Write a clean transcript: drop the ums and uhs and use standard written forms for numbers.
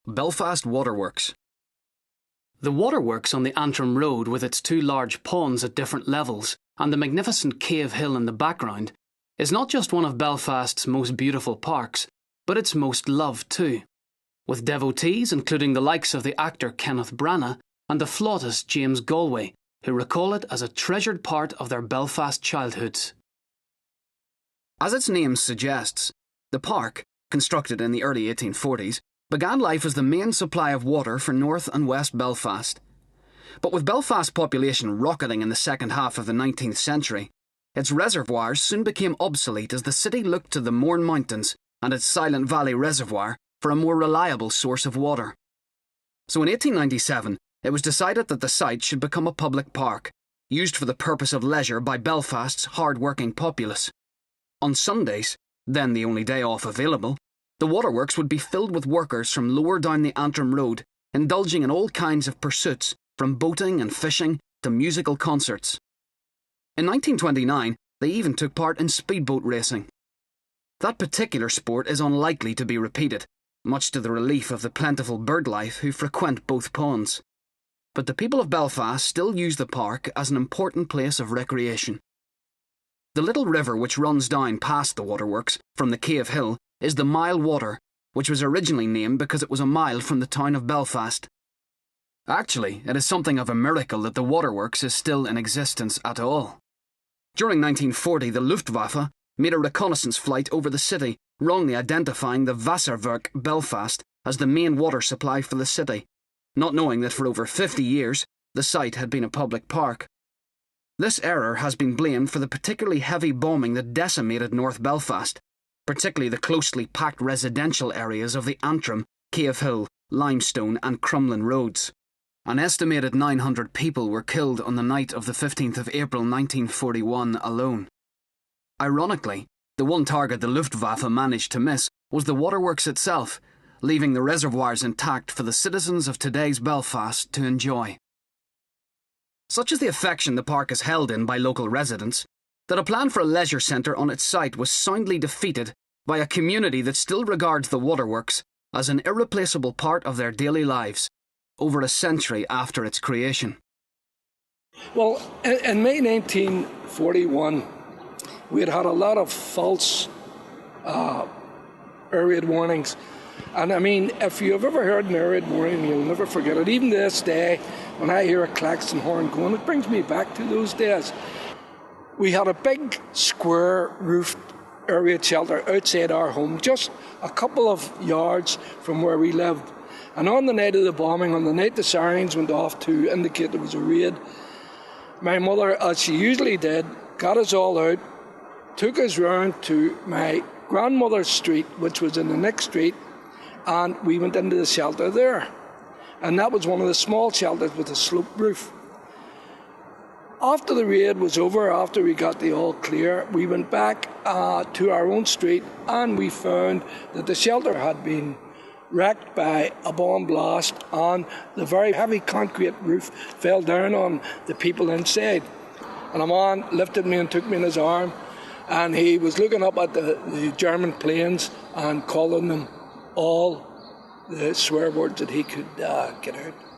Belfast Waterworks. The waterworks on the Antrim Road, with its two large ponds at different levels and the magnificent Cave Hill in the background, is not just one of Belfast's most beautiful parks, but its most loved too, with devotees including the likes of the actor Kenneth Branagh and the flautist James Galway, who recall it as a treasured part of their Belfast childhoods. As its name suggests, the park, constructed in the early 1840s, began life as the main supply of water for North and West Belfast. But with Belfast's population rocketing in the second half of the 19th century, its reservoirs soon became obsolete as the city looked to the Mourne Mountains and its Silent Valley Reservoir for a more reliable source of water. So in 1897, it was decided that the site should become a public park, used for the purpose of leisure by Belfast's hard-working populace. On Sundays, then the only day off available, the waterworks would be filled with workers from lower down the Antrim Road, indulging in all kinds of pursuits, from boating and fishing to musical concerts. In 1929, they even took part in speedboat racing. That particular sport is unlikely to be repeated, much to the relief of the plentiful birdlife who frequent both ponds. But the people of Belfast still use the park as an important place of recreation. The little river which runs down past the waterworks from the Cave Hill is the Mile Water, which was originally named because it was a mile from the town of Belfast. Actually, it is something of a miracle that the waterworks is still in existence at all. During 1940, the Luftwaffe made a reconnaissance flight over the city, wrongly identifying the Wasserwerk Belfast as the main water supply for the city, not knowing that for over 50 years, the site had been a public park. This error has been blamed for the particularly heavy bombing that decimated North Belfast, particularly the closely packed residential areas of the Antrim, Cave Hill, Limestone and Crumlin roads. An estimated 900 people were killed on the night of the 15th of April 1941 alone. Ironically, the one target the Luftwaffe managed to miss was the waterworks itself, leaving the reservoirs intact for the citizens of today's Belfast to enjoy. Such is the affection the park is held in by local residents, that a plan for a leisure centre on its site was soundly defeated by a community that still regards the waterworks as an irreplaceable part of their daily lives, over a century after its creation. Well, in May 1941, we had had a lot of false air raid warnings. And I mean, if you've ever heard an air raid warning, you'll never forget it. Even to this day, when I hear a klaxon horn going, it brings me back to those days. We had a big square roofed air raid shelter outside our home, just a couple of yards from where we lived. And on the night of the bombing, on the night the sirens went off to indicate there was a raid, my mother, as she usually did, got us all out, took us round to my grandmother's street, which was in the next street, and we went into the shelter there. And that was one of the small shelters with a sloped roof. After the raid was over, after we got the all clear, we went back to our own street and we found that the shelter had been wrecked by a bomb blast and the very heavy concrete roof fell down on the people inside. And a man lifted me and took me in his arm and he was looking up at the German planes and calling them all the swear words that he could get out.